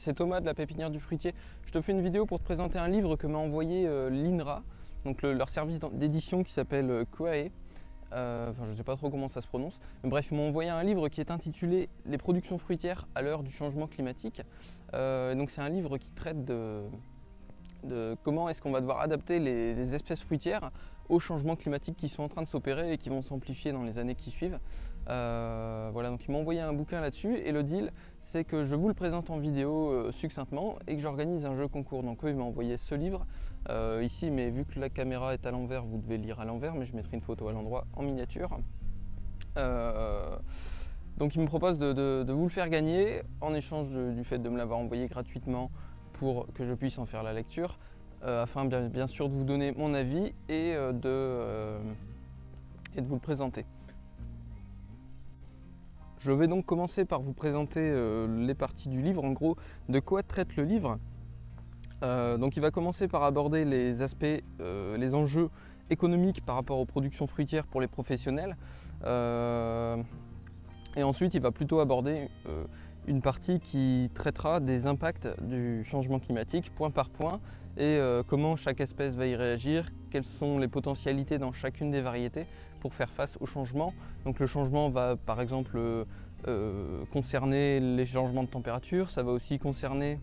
c'est Thomas de la Pépinière du Fruitier. Je te fais une vidéo pour te présenter un livre que m'a envoyé l'INRA, donc leur service d'édition qui s'appelle Quae. Je ne sais pas trop comment ça se prononce. Mais bref, ils m'ont envoyé un livre qui est intitulé Les productions fruitières à l'heure du changement climatique. Donc c'est un livre qui traite de comment est-ce qu'on va devoir adapter les espèces fruitières aux changements climatiques qui sont en train de s'opérer et qui vont s'amplifier dans les années qui suivent. Voilà, donc ils m'ont envoyé un bouquin là-dessus et le deal c'est que je vous le présente en vidéo succinctement et que j'organise un jeu concours. Donc eux ils m'ont envoyé ce livre ici, mais vu que la caméra est à l'envers, vous devez lire à l'envers, mais je mettrai une photo à l'endroit en miniature. Donc ils me proposent de vous le faire gagner en échange du fait de me l'avoir envoyé gratuitement pour que je puisse en faire la lecture, afin bien sûr de vous donner mon avis et de vous le présenter. Je vais donc commencer par vous présenter les parties du livre, en gros de quoi traite le livre. Donc il va commencer par aborder les aspects, les enjeux économiques par rapport aux productions fruitières pour les professionnels. Et ensuite il va plutôt aborder une partie qui traitera des impacts du changement climatique point par point et comment chaque espèce va y réagir, quelles sont les potentialités dans chacune des variétés pour faire face au changement. Donc le changement va par exemple concerner les changements de température, ça va aussi concerner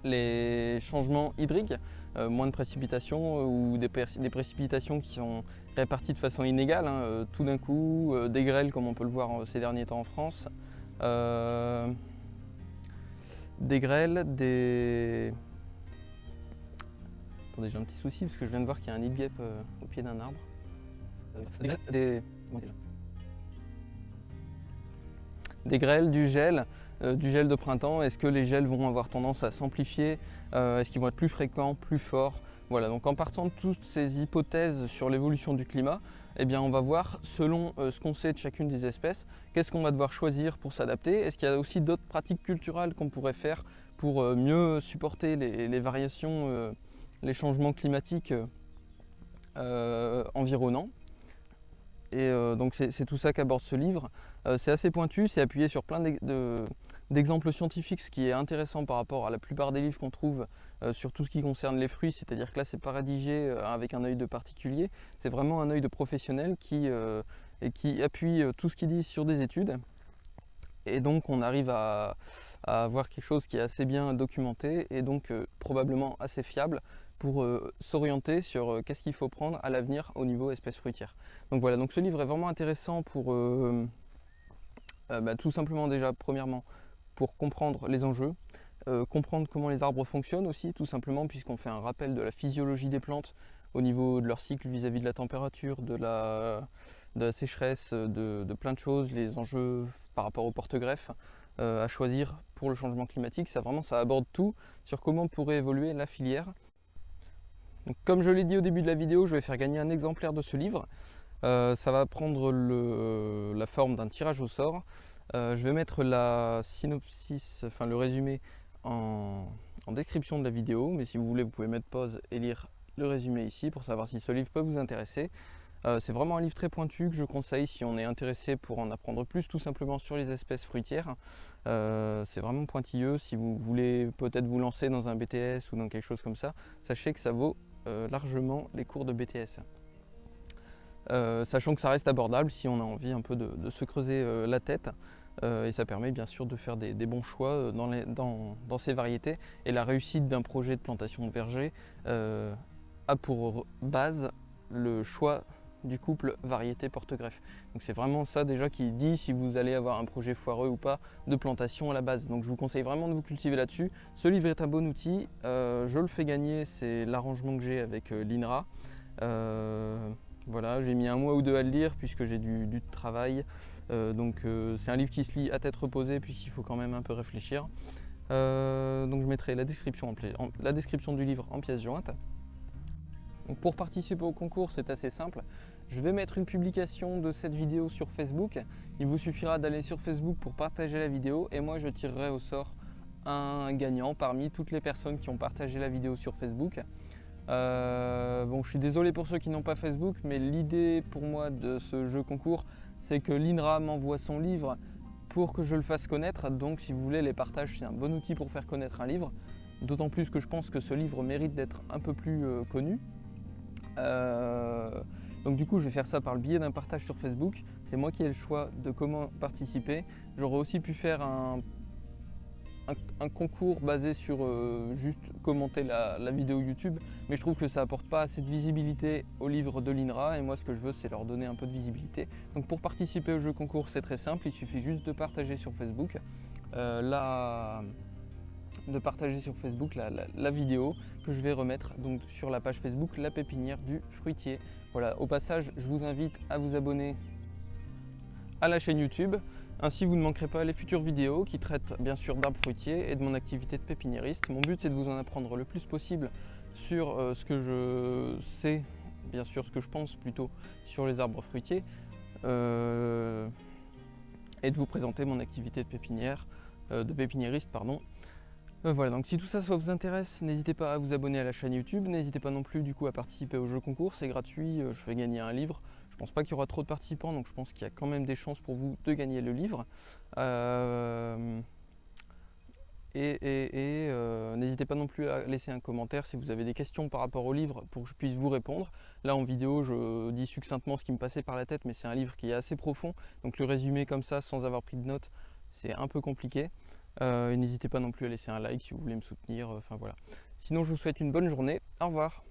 les changements hydriques, moins de précipitations ou des précipitations qui sont réparties de façon inégale, tout d'un coup, des grêles comme on peut le voir ces derniers temps en France, des grêles, des... Attendez, j'ai un petit souci parce que je viens de voir qu'il y a un nid de guêpe au pied d'un arbre. Des grêles, du gel de printemps. Est-ce que les gels vont avoir tendance à s'amplifier? Est-ce qu'ils vont être plus fréquents, plus forts? Voilà, donc en partant de toutes ces hypothèses sur l'évolution du climat, eh bien on va voir, selon ce qu'on sait de chacune des espèces, qu'est-ce qu'on va devoir choisir pour s'adapter. Est-ce qu'il y a aussi d'autres pratiques culturelles qu'on pourrait faire pour mieux supporter les variations, les changements climatiques environnants? Et donc c'est tout ça qu'aborde ce livre. C'est assez pointu, c'est appuyé sur plein d'exemples scientifiques, ce qui est intéressant par rapport à la plupart des livres qu'on trouve sur tout ce qui concerne les fruits. C'est-à-dire que là, c'est pas rédigé avec un œil de particulier, c'est vraiment un œil de professionnel qui appuie tout ce qu'il dit sur des études. Et donc on arrive à avoir quelque chose qui est assez bien documenté et donc probablement assez fiable pour s'orienter sur qu'est-ce qu'il faut prendre à l'avenir au niveau espèces fruitières. Donc voilà, donc ce livre est vraiment intéressant pour tout simplement déjà premièrement pour comprendre les enjeux, comprendre comment les arbres fonctionnent aussi tout simplement, puisqu'on fait un rappel de la physiologie des plantes au niveau de leur cycle vis-à-vis de la température, de la sécheresse, de plein de choses, les enjeux par rapport au porte-greffe à choisir pour le changement climatique. Ça aborde tout sur comment pourrait évoluer la filière. Donc, comme je l'ai dit au début de la vidéo, je vais faire gagner un exemplaire de ce livre. Ça va prendre la forme d'un tirage au sort. Je vais mettre la synopsis, enfin le résumé en description de la vidéo, mais si vous voulez vous pouvez mettre pause et lire le résumé ici pour savoir si ce livre peut vous intéresser. C'est vraiment un livre très pointu que je conseille si on est intéressé pour en apprendre plus tout simplement sur les espèces fruitières. C'est vraiment pointilleux. Si vous voulez peut-être vous lancer dans un BTS ou dans quelque chose comme ça, sachez que ça vaut largement les cours de BTS. Sachant que ça reste abordable si on a envie un peu de se creuser la tête. Et ça permet bien sûr de faire des bons choix dans ces variétés. Et la réussite d'un projet de plantation de verger a pour base le choix du couple variété porte-greffe. Donc c'est vraiment ça déjà qui dit si vous allez avoir un projet foireux ou pas de plantation à la base. Donc je vous conseille vraiment de vous cultiver là-dessus. Ce livre est un bon outil, je le fais gagner, c'est l'arrangement que j'ai avec l'INRA. Voilà, j'ai mis 1 mois ou 2 à le lire puisque j'ai du travail. C'est un livre qui se lit à tête reposée puisqu'il faut quand même un peu réfléchir. Donc je mettrai la description du livre en pièce jointe. Donc pour participer au concours, c'est assez simple. Je vais mettre une publication de cette vidéo sur Facebook. Il vous suffira d'aller sur Facebook pour partager la vidéo et moi je tirerai au sort un gagnant parmi toutes les personnes qui ont partagé la vidéo sur Facebook. Je suis désolé pour ceux qui n'ont pas Facebook, mais l'idée pour moi de ce jeu concours, c'est que l'INRA m'envoie son livre pour que je le fasse connaître. Donc si vous voulez, les partages, c'est un bon outil pour faire connaître un livre. D'autant plus que je pense que ce livre mérite d'être un peu plus connu. Donc du coup, je vais faire ça par le biais d'un partage sur Facebook. C'est moi qui ai le choix de comment participer. J'aurais aussi pu faire un concours basé sur juste commenter la vidéo YouTube, mais je trouve que ça apporte pas assez de visibilité aux livres de l'INRA, et moi ce que je veux, c'est leur donner un peu de visibilité. Donc pour participer au jeu concours, c'est très simple, il suffit juste de partager sur Facebook la vidéo que je vais remettre donc sur la page Facebook La Pépinière du Fruitier. Voilà, au passage, je vous invite à vous abonner à la chaîne YouTube. Ainsi, vous ne manquerez pas les futures vidéos qui traitent bien sûr d'arbres fruitiers et de mon activité de pépiniériste. Mon but, c'est de vous en apprendre le plus possible sur ce que je sais, bien sûr ce que je pense plutôt sur les arbres fruitiers, et de vous présenter mon activité de pépiniériste. Voilà, donc si tout ça vous intéresse, n'hésitez pas à vous abonner à la chaîne YouTube, n'hésitez pas non plus du coup à participer au jeu concours, c'est gratuit, je fais gagner un livre. Je pense pas qu'il y aura trop de participants, donc je pense qu'il y a quand même des chances pour vous de gagner le livre. N'hésitez pas non plus à laisser un commentaire si vous avez des questions par rapport au livre pour que je puisse vous répondre. Là en vidéo, je dis succinctement ce qui me passait par la tête, mais c'est un livre qui est assez profond, donc le résumer comme ça sans avoir pris de notes, c'est un peu compliqué. Et n'hésitez pas non plus à laisser un like si vous voulez me soutenir, enfin voilà. Sinon je vous souhaite une bonne journée, au revoir.